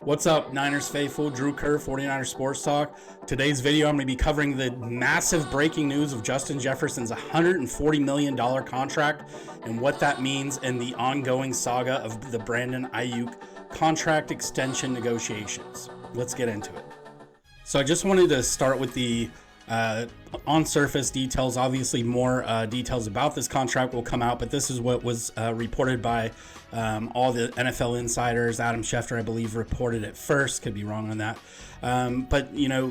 What's up, Niners faithful? Drew Kerr, 49ers Sports Talk. Today's video, I'm going to be covering the massive breaking news of Justin Jefferson's $140 million contract and what that means in the ongoing saga of the Brandon Aiyuk contract extension negotiations. Let's get into it. So I just wanted to start with the on-surface details. Obviously, more details about this contract will come out, but this is what was reported by all the NFL insiders. Adam Schefter, I believe, reported it first. Could be wrong on that. But, you know,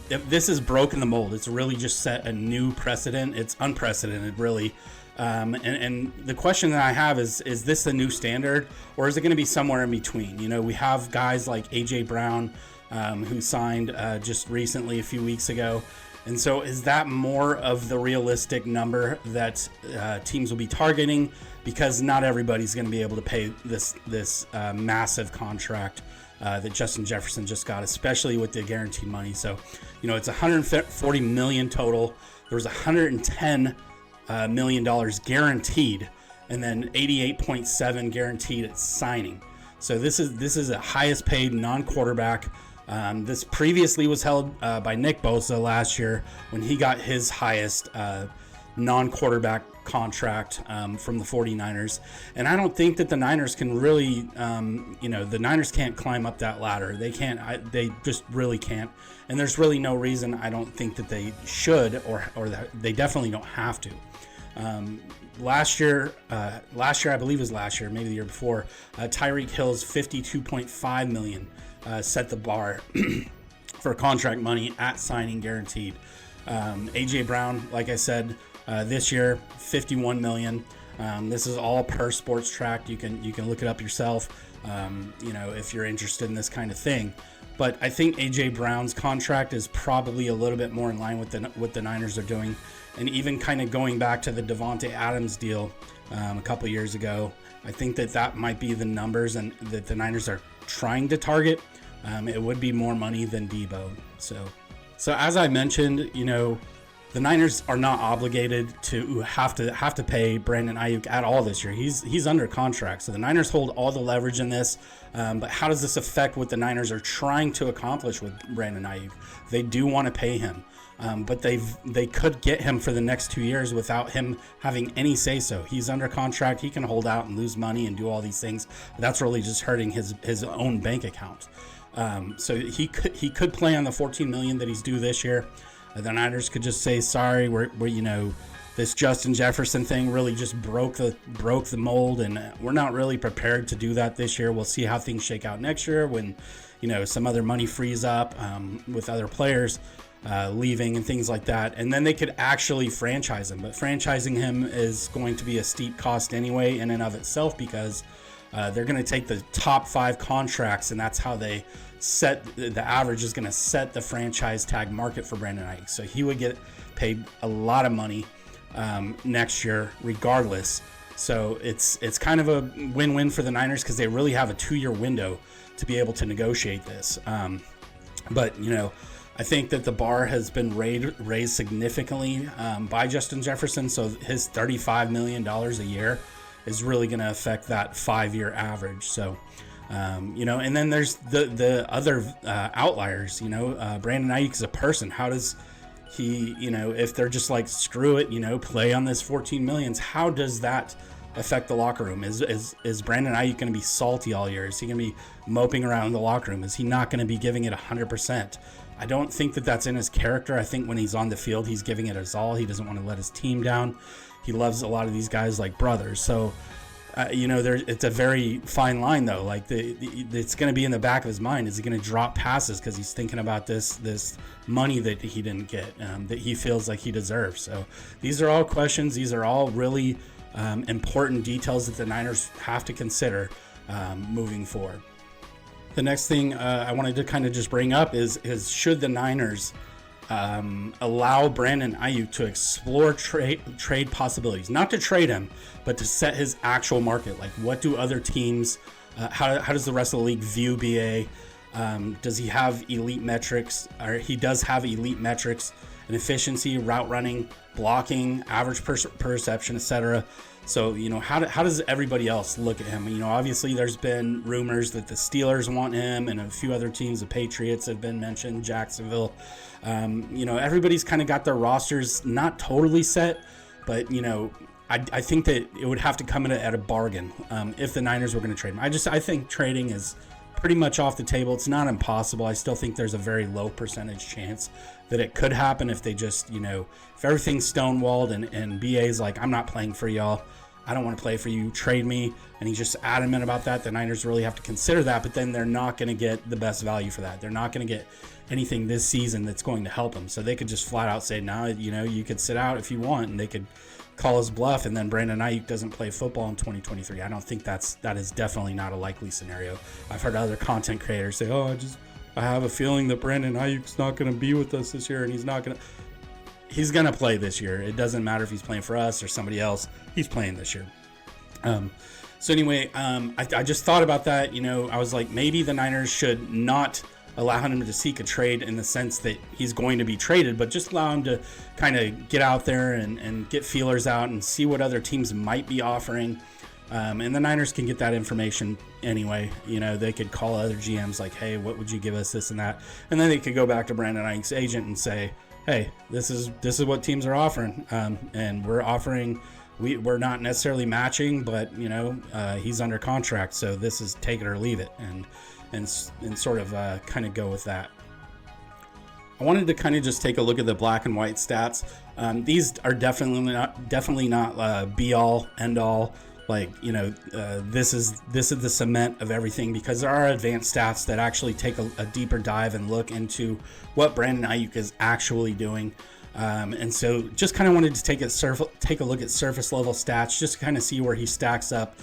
this has broken the mold. It's really just set a new precedent. It's unprecedented, really. And the question that I have is this the new standard, or is it going to be somewhere in between? You know, we have guys like A.J. Brown, who signed just recently, a few weeks ago. And so is that more of the realistic number that teams will be targeting? Because not everybody's going to be able to pay this massive contract that Justin Jefferson just got, especially with the guaranteed money. So, you know, it's $140 million total. There was $110 million guaranteed, and then $88.7 guaranteed at signing. So this is the highest paid non-quarterback. This previously was held by Nick Bosa last year when he got his highest non-quarterback contract from the 49ers. And I don't think that the Niners can really, the Niners can't climb up that ladder. They can't. They just really can't. And there's really no reason I don't think that they should, or that they definitely don't have to. Last year, I believe it was last year, maybe the year before, Tyreek Hill's $52.5 million set the bar for contract money at signing guaranteed. A.J. Brown, like I said, this year, $51 million. This is all per Sports Track. You can look it up yourself, if you're interested in this kind of thing. But I think A.J. Brown's contract is probably a little bit more in line with what the Niners are doing. And even kind of going back to the Davante Adams deal a couple years ago, I think that might be the numbers and that the Niners are trying to target. It would be more money than Debo. So as I mentioned, you know, the Niners are not obligated to have to pay Brandon Aiyuk at all this year. He's under contract, so the Niners hold all the leverage in this. But how does this affect what the Niners are trying to accomplish with Brandon Aiyuk? They do want to pay him, but they could get him for the next 2 years without him having any say so. He's under contract. He can hold out and lose money and do all these things. That's really just hurting his own bank account. So he could play on the $14 million that he's due this year. The Niners could just say, sorry, we're this Justin Jefferson thing really just broke the mold, and we're not really prepared to do that this year. We'll see how things shake out next year when, some other money frees up with other players leaving and things like that. And then they could actually franchise him. But franchising him is going to be a steep cost anyway in and of itself, because they're going to take the top 5 contracts, and that's how they set the average is going to set the franchise tag market for Brandon Aiyuk. So he would get paid a lot of money next year regardless. So it's kind of a win-win for the Niners, because they really have a 2-year window to be able to negotiate this. But I think that the bar has been raised significantly by Justin Jefferson. So his $35 million a year is really going to affect that 5-year average. So, and then there's the other outliers. Brandon Aiyuk is a person. How does he, if they're just like, screw it, play on this $14 million, how does that affect the locker room? Is Brandon Aiyuk going to be salty all year? Is he going to be moping around in the locker room? Is he not going to be giving it 100%? I don't think that that's in his character. I think when he's on the field, he's giving it his all. He doesn't want to let his team down. He loves a lot of these guys like brothers. So, it's a very fine line, though. Like it's going to be in the back of his mind. Is he going to drop passes because he's thinking about this money that he didn't get, that he feels like he deserves? So these are all questions. These are all really important details that the Niners have to consider moving forward. The next thing I wanted to kind of just bring up is should the Niners allow Brandon Aiyuk to explore trade possibilities, not to trade him, but to set his actual market. Like, what do other teams, how does the rest of the league view BA? Does he have elite metrics? Or he does have elite metrics and efficiency, route running, blocking, average per reception, etc. So, how does everybody else look at him? Obviously there's been rumors that the Steelers want him and a few other teams. The Patriots have been mentioned, Jacksonville. Everybody's kind of got their rosters not totally set, but, I think that it would have to come in at a bargain if the Niners were going to trade him. I think trading is pretty much off the table. It's not impossible. I still think there's a very low percentage chance that it could happen if they just, if everything's stonewalled and BA's like, I'm not playing for y'all. I don't want to play for you. Trade me. And he's just adamant about that. The Niners really have to consider that, but then they're not going to get the best value for that. They're not going to get anything this season that's going to help them. So they could just flat out say, no, you could sit out if you want, and they could call his bluff, and then Brandon Aiyuk doesn't play football in 2023. I don't think that is definitely not a likely scenario. I've heard other content creators say, I have a feeling that Brandon Aiyuk's not going to be with us this year, and he's going to play this year. It doesn't matter if he's playing for us or somebody else. He's playing this year. So anyway, I just thought about that. I was like, maybe the Niners should not allow him to seek a trade in the sense that he's going to be traded, but just allow him to kind of get out there and get feelers out and see what other teams might be offering. And the Niners can get that information anyway. They could call other GMs like, hey, what would you give us, this and that? And then they could go back to Brandon Aiyuk's agent and say, hey, this is what teams are offering. And we're offering, we're not necessarily matching, but, he's under contract. So this is take it or leave it. And sort of kind of go with that. I wanted to kind of just take a look at the black and white stats. These are definitely not be all end all. This is the cement of everything, because there are advanced stats that actually take a deeper dive and look into what Brandon Aiyuk is actually doing. And so just kind of wanted to take a look at surface level stats, just to kind of see where he stacks up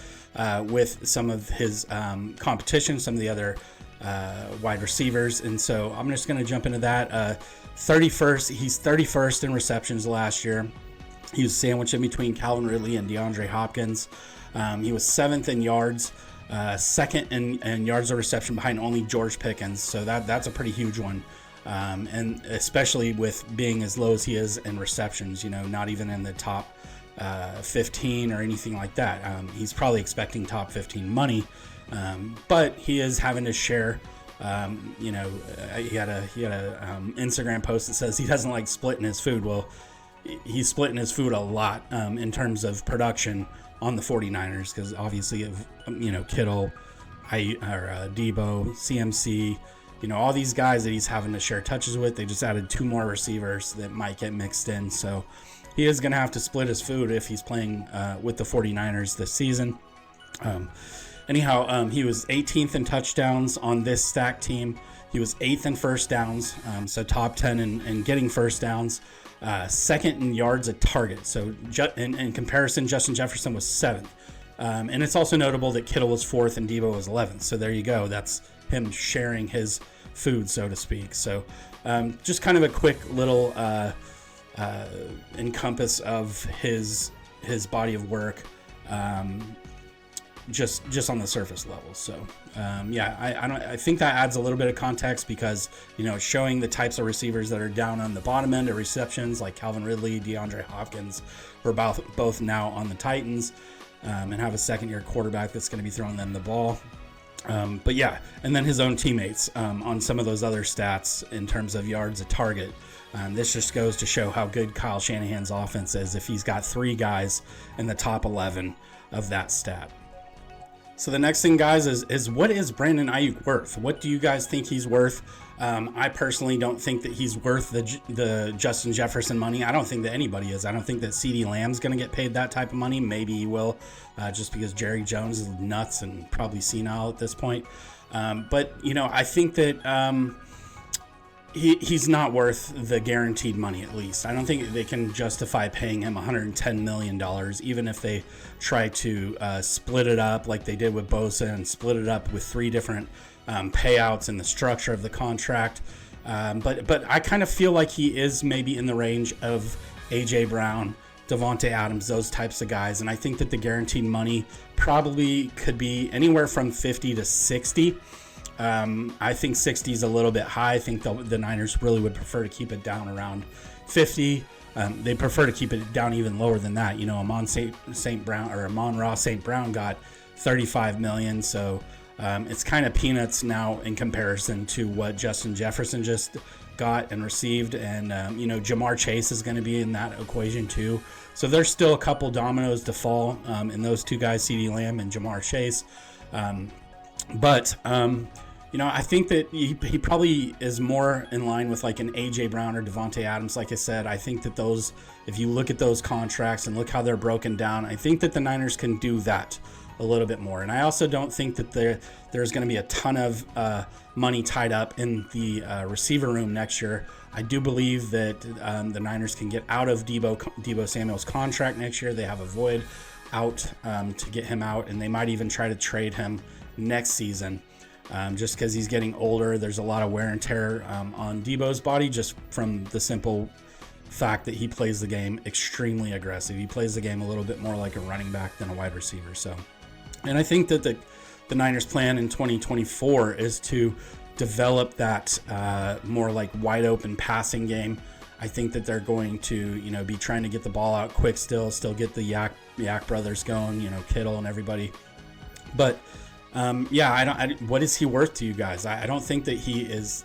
with some of his competition, some of the other wide receivers. And so I'm just going to jump into that. 31st, he's 31st in receptions last year. He was sandwiched in between Calvin Ridley and DeAndre Hopkins. He was 7th in yards, 2nd in yards of reception behind only George Pickens. So that's a pretty huge one. And especially with being as low as he is in receptions, not even in the top 15 or anything like that. He's probably expecting top 15 money, but he is having to share. He had a Instagram post that says he doesn't like splitting his food. Well, he's splitting his food a lot in terms of production on the 49ers, because obviously of Kittle, Debo, CMC, all these guys that he's having to share touches with. They just added 2 more receivers that might get mixed in, so he is going to have to split his food if he's playing with the 49ers this season. He was 18th in touchdowns on this stacked team. He was 8th in first downs, so top 10 in getting first downs. 2nd in yards a target. So in comparison, Justin Jefferson was 7th. And it's also notable that Kittle was 4th and Debo was 11th. So there you go. That's him sharing his food, so to speak. So just kind of a quick little encompass of his body of work, just on the surface level. So I think that adds a little bit of context, because showing the types of receivers that are down on the bottom end of receptions, like Calvin Ridley, DeAndre Hopkins, who are both now on the Titans, and have a second-year quarterback that's going to be throwing them the ball. And then his own teammates on some of those other stats in terms of yards a target. This just goes to show how good Kyle Shanahan's offense is if he's got 3 guys in the top 11 of that stat. So the next thing, guys, is what is Brandon Aiyuk worth? What do you guys think he's worth? I personally don't think that he's worth the Justin Jefferson money. I don't think that anybody is. I don't think that CeeDee Lamb's going to get paid that type of money. Maybe he will, just because Jerry Jones is nuts and probably senile at this point. But I think that he's not worth the guaranteed money, at least. I don't think they can justify paying him $110 million, even if they try to split it up like they did with Bosa and split it up with 3 different payouts in the structure of the contract. But I kind of feel like he is maybe in the range of A.J. Brown, Devontae Adams, those types of guys. And I think that the guaranteed money probably could be anywhere from 50 to 60. I think 60 is a little bit high. I think the Niners really would prefer to keep it down around 50. They prefer to keep it down even lower than that. You know, Amon-Ra St. Brown got $35 million, so it's kind of peanuts now in comparison to what Justin Jefferson just got and received. And you know, Jamar Chase is going to be in that equation too. So there's still a couple dominoes to fall in those two guys, CeeDee Lamb and Jamar Chase. You know, I think that he probably is more in line with like an A.J. Brown or Devontae Adams. Like I said, I think that those, if you look at those contracts and look how they're broken down, I think that the Niners can do that a little bit more. And I also don't think that there's going to be a ton of money tied up in the receiver room next year. I do believe that the Niners can get out of Deebo Samuel's contract next year. They have a void out to get him out, and they might even try to trade him next season. Just because he's getting older, there's a lot of wear and tear on Deebo's body, just from the simple fact that he plays the game extremely aggressive. He plays the game a little bit more like a running back than a wide receiver. So, and I think that the Niners' plan in 2024 is to develop that more like wide open passing game. I think that they're going to, you know, be trying to get the ball out quick, still get the Yak brothers going, you know, Kittle and everybody. But yeah, what is he worth to you guys? I don't think that he's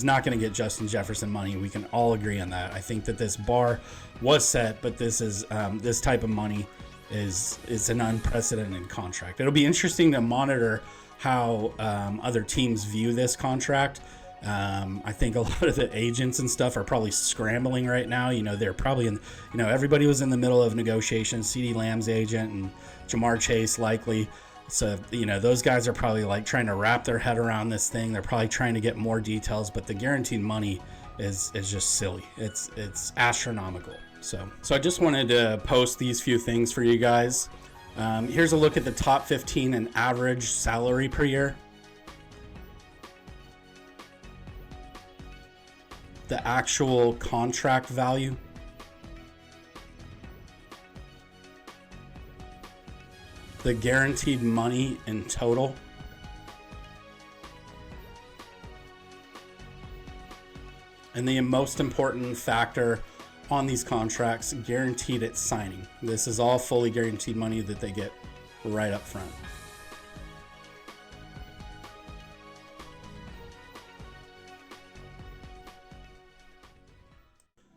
not going to get Justin Jefferson money. We can all agree on that. I think that this bar was set, but this is this type of money is an unprecedented contract. It'll be interesting to monitor how other teams view this contract. I think a lot of the agents and stuff are probably scrambling right now. You know, they're probably everybody was in the middle of negotiations. CeeDee Lamb's agent and Jamar Chase likely. So, you know, those guys are probably like trying to wrap their head around this thing. They're probably trying to get more details, but the guaranteed money is just silly. It's astronomical. So I just wanted to post these few things for you guys. Here's a look at the top 15 in average salary per year. The actual contract value. The guaranteed money in total. And the most important factor on these contracts, guaranteed at signing. This is all fully guaranteed money that they get right up front.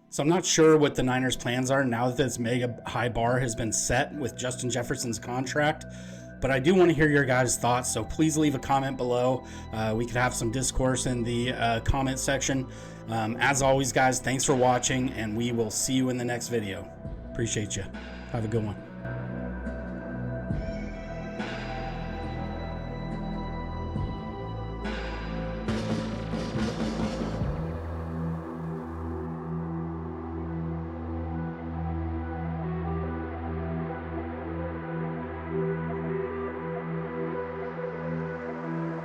So I'm not sure what the Niners' plans are now that this mega high bar has been set with Justin Jefferson's contract, but I do want to hear your guys' thoughts, so please leave a comment below. We could have some discourse in the comment section. As always, guys, thanks for watching, and we will see you in the next video. Appreciate you. Have a good one.